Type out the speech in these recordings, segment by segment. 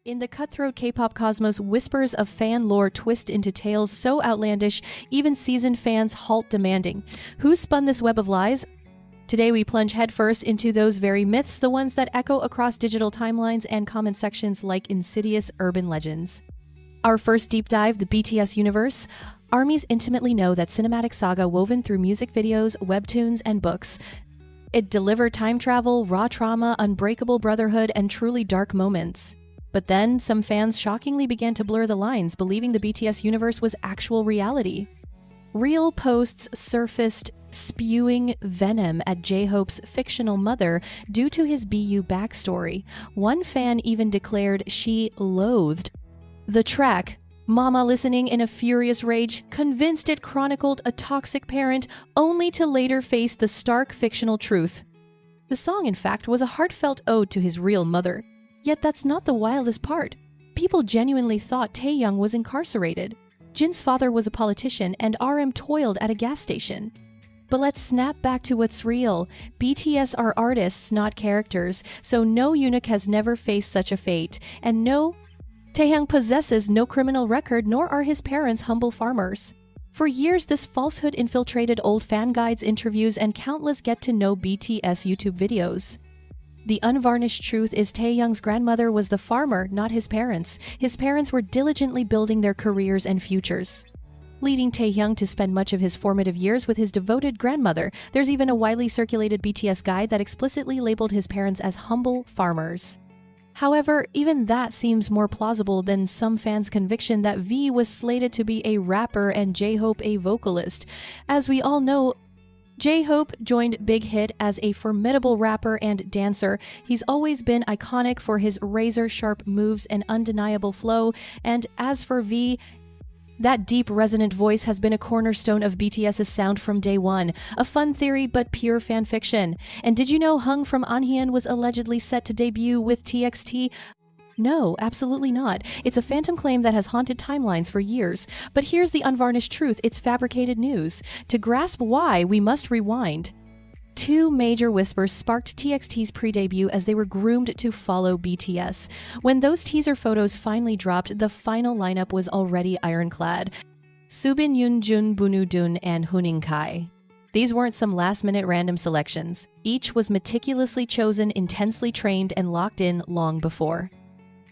In the cutthroat K-pop cosmos, whispers of fan lore twist into tales so outlandish, even seasoned fans halt demanding, who spun this web of lies? Today we plunge headfirst into those very myths, the ones that echo across digital timelines and comment sections like insidious urban legends. Our first deep dive, the BTS universe. ARMYs intimately know that cinematic saga woven through music videos, webtoons, and books. It delivered time travel, raw trauma, unbreakable brotherhood, and truly dark moments. But then, some fans shockingly began to blur the lines, believing the BTS universe was actual reality. Real posts surfaced spewing venom at J-Hope's fictional mother due to his BU backstory. One fan even declared she loathed the track. Mama, listening in a furious rage, convinced it chronicled a toxic parent, only to later face the stark fictional truth. The song, in fact, was a heartfelt ode to his real mother. Yet that's not the wildest part. People genuinely thought Taehyung was incarcerated. Jin's father was a politician and RM toiled at a gas station. But let's snap back to what's real. BTS are artists, not characters, so no eunuch has never faced such a fate. And no, Taehyung possesses no criminal record, nor are his parents humble farmers. For years, this falsehood infiltrated old fan guides, interviews, and countless get-to-know BTS YouTube videos. The unvarnished truth is Taehyung's grandmother was the farmer, not his parents. His parents were diligently building their careers and futures, leading Taehyung to spend much of his formative years with his devoted grandmother. There's even a widely circulated BTS guide that explicitly labeled his parents as humble farmers. However, even that seems more plausible than some fans' conviction that V was slated to be a rapper and J-Hope a vocalist. As we all know, J-Hope joined Big Hit as a formidable rapper and dancer. He's always been iconic for his razor-sharp moves and undeniable flow, and as for V, that deep, resonant voice has been a cornerstone of BTS's sound from day one. A fun theory, but pure fanfiction. And did you know Hung from Anhyun was allegedly set to debut with TXT? No, absolutely not. It's a phantom claim that has haunted timelines for years. But here's the unvarnished truth, it's fabricated news. To grasp why, we must rewind. Two major whispers sparked TXT's pre-debut as they were groomed to follow BTS. When those teaser photos finally dropped, the final lineup was already ironclad. Subin, Yoonjun, Bunudun, and Huning Kai. These weren't some last-minute random selections. Each was meticulously chosen, intensely trained, and locked in long before.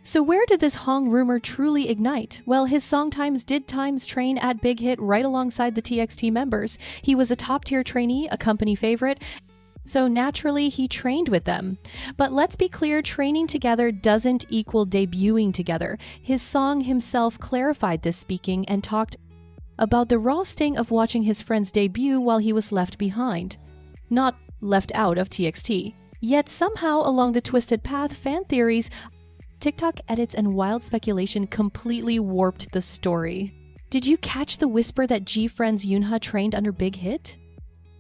So where did this Hong rumor truly ignite? Well, his song times did times train at Big Hit right alongside the TXT members. He was a top-tier trainee, a company favorite, so naturally he trained with them. But let's be clear, training together doesn't equal debuting together. His song himself clarified this, speaking and talked about the raw sting of watching his friends debut while he was left behind, not left out of TXT. Yet somehow along the twisted path, fan theories, TikTok edits, and wild speculation completely warped the story. Did you catch the whisper that G-Friend's Yoonha trained under Big Hit?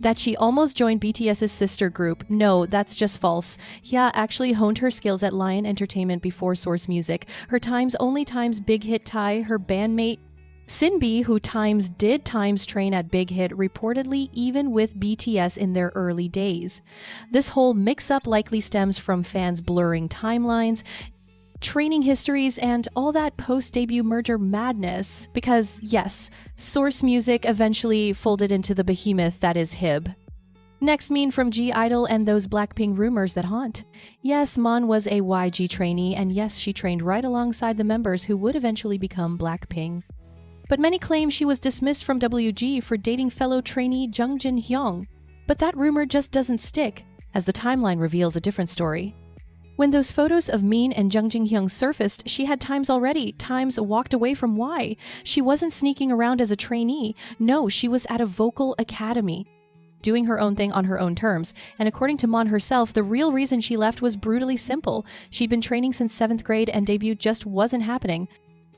That she almost joined BTS's sister group? No, that's just false. Hya actually honed her skills at Lion Entertainment before Source Music. Her times only times Big Hit Tae, her bandmate Sinbi, who did train at Big Hit, reportedly even with BTS in their early days. This whole mix-up likely stems from fans blurring timelines, training histories, and all that post-debut merger madness, because yes, Source Music eventually folded into the behemoth that is HYB. Next, Min from G-Idol and those Blackpink rumors that haunt. Yes, Mon was a YG trainee, and yes, she trained right alongside the members who would eventually become Blackpink. But many claim she was dismissed from WG for dating fellow trainee Jungjin Hyung. But that rumor just doesn't stick, as the timeline reveals a different story. When those photos of Min and Jungjin Hyung surfaced, she had times walked away from Y. She wasn't sneaking around as a trainee. No, she was at a vocal academy, doing her own thing on her own terms. And according to Mon herself, the real reason she left was brutally simple. She'd been training since 7th grade and debut just wasn't happening.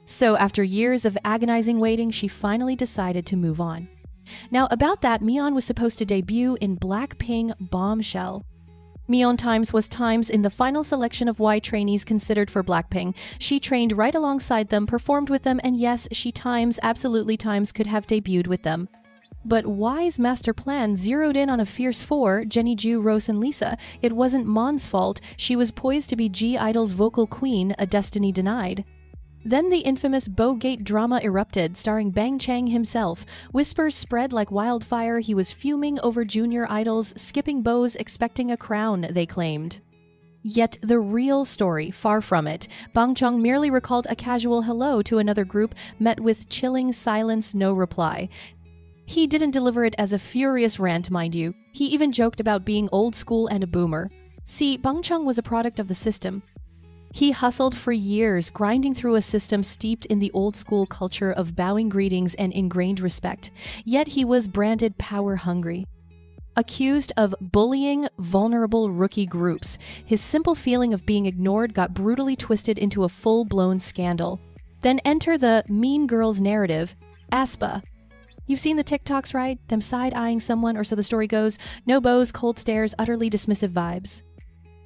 So after years of agonizing waiting, she finally decided to move on. Now about that, Mion was supposed to debut in Blackpink Bombshell. Mion times was times in the final selection of Y trainees considered for Blackpink. She trained right alongside them, performed with them, and yes, she absolutely could have debuted with them. But Y's master plan zeroed in on a fierce four, Jennie, Ju, Rose, and Lisa. It wasn't Mon's fault. She was poised to be G-Idol's vocal queen, a destiny denied. Then the infamous Bowgate drama erupted, starring Bang Chang himself. Whispers spread like wildfire. He was fuming over junior idols, skipping bows, expecting a crown, they claimed. Yet the real story, far from it. Bang Chang merely recalled a casual hello to another group, met with chilling silence, no reply. He didn't deliver it as a furious rant, mind you. He even joked about being old school and a boomer. See, Bang Chang was a product of the system. He hustled for years, grinding through a system steeped in the old-school culture of bowing greetings and ingrained respect. Yet he was branded power-hungry. Accused of bullying vulnerable rookie groups, his simple feeling of being ignored got brutally twisted into a full-blown scandal. Then enter the mean girls narrative, aespa. You've seen the TikToks, right? Them side-eyeing someone, or so the story goes. No bows, cold stares, utterly dismissive vibes.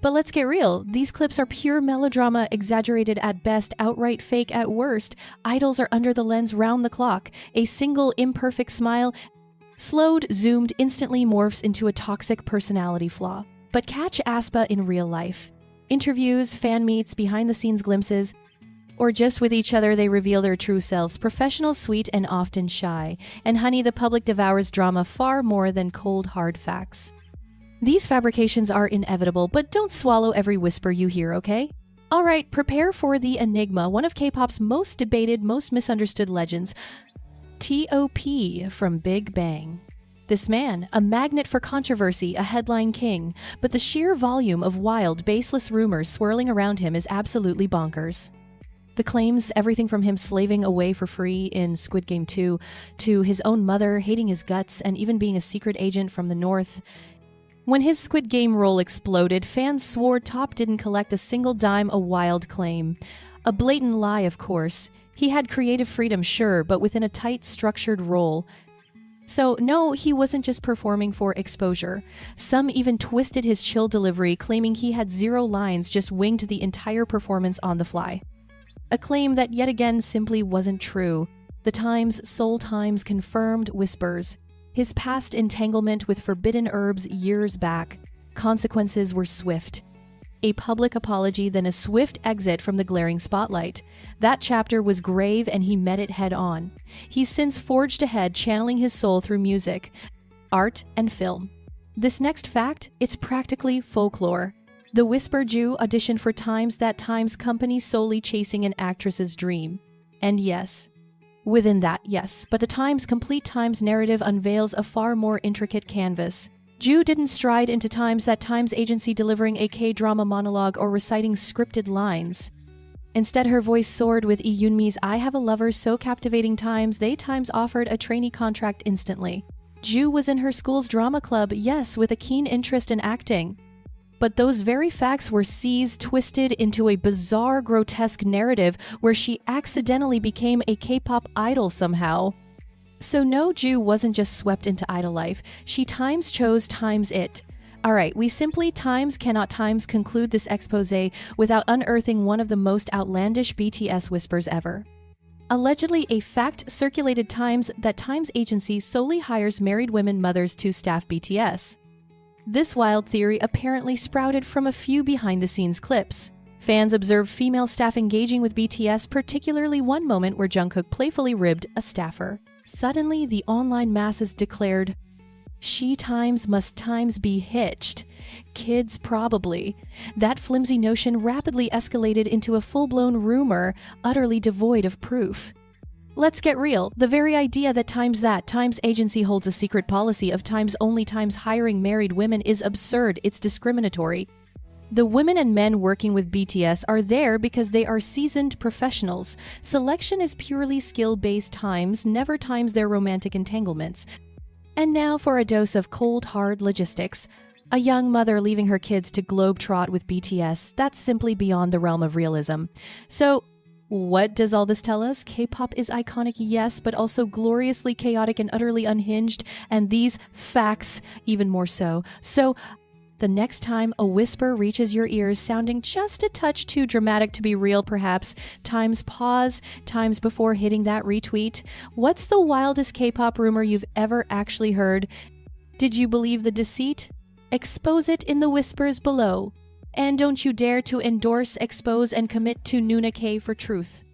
But let's get real, these clips are pure melodrama, exaggerated at best, outright fake at worst. Idols are under the lens round the clock. A single imperfect smile, slowed, zoomed, instantly morphs into a toxic personality flaw. But catch aespa in real life. Interviews, fan meets, behind-the-scenes glimpses, or just with each other they reveal their true selves, professional, sweet, and often shy. And honey, the public devours drama far more than cold, hard facts. These fabrications are inevitable, but don't swallow every whisper you hear, okay? Alright, prepare for the enigma, one of K-pop's most debated, most misunderstood legends, T.O.P. from Big Bang. This man, a magnet for controversy, a headline king, but the sheer volume of wild, baseless rumors swirling around him is absolutely bonkers. The claims, everything from him slaving away for free in Squid Game 2, to his own mother hating his guts, and even being a secret agent from the North. When his Squid Game role exploded, fans swore Top didn't collect a single dime, a wild claim. A blatant lie, of course. He had creative freedom, sure, but within a tight, structured role. So no, he wasn't just performing for exposure. Some even twisted his chill delivery, claiming he had 0 lines, just winged the entire performance on the fly. A claim that yet again simply wasn't true. The Times, Seoul Times, confirmed whispers. His past entanglement with forbidden herbs years back. Consequences were swift. A public apology, then a swift exit from the glaring spotlight. That chapter was grave and he met it head on. He's since forged ahead, channeling his soul through music, art, and film. This next fact, it's practically folklore. The Whisper Jew auditioned for Times, that Times company solely chasing an actress's dream. And yes, within that, yes, but the Times' complete Times narrative unveils a far more intricate canvas. Ju didn't stride into Times, that Times agency delivering a K-drama monologue or reciting scripted lines. Instead, her voice soared with Lee Eunmi's I Have a Lover so captivating Times, they Times offered a trainee contract instantly. Ju was in her school's drama club, yes, with a keen interest in acting. But those very facts were seized, twisted into a bizarre, grotesque narrative where she accidentally became a K-pop idol somehow. So no, Ju wasn't just swept into idol life. She Times chose Times it. Alright, we simply cannot conclude this expose without unearthing one of the most outlandish BTS whispers ever. Allegedly, a fact circulated Times that Times agency solely hires married women mothers to staff BTS. This wild theory apparently sprouted from a few behind-the-scenes clips. Fans observed female staff engaging with BTS, particularly one moment where Jungkook playfully ribbed a staffer. Suddenly, the online masses declared, "She Times must Times be hitched. Kids probably." That flimsy notion rapidly escalated into a full-blown rumor, utterly devoid of proof. Let's get real. The very idea that Times agency holds a secret policy of Times hiring married women is absurd. It's discriminatory. The women and men working with BTS are there because they are seasoned professionals. Selection is purely skill-based Times, never Times their romantic entanglements. And now for a dose of cold, hard logistics. A young mother leaving her kids to globetrot with BTS, that's simply beyond the realm of realism. So, what does all this tell us? K-pop is iconic, yes, but also gloriously chaotic and utterly unhinged, and these facts even more so. So, The next time a whisper reaches your ears sounding just a touch too dramatic to be real, perhaps, times pause, times before hitting that retweet. What's the wildest K-pop rumor you've ever actually heard? Did you believe the deceit? Expose it in the whispers below. And don't you dare to endorse, expose, and commit to Nuna K for truth.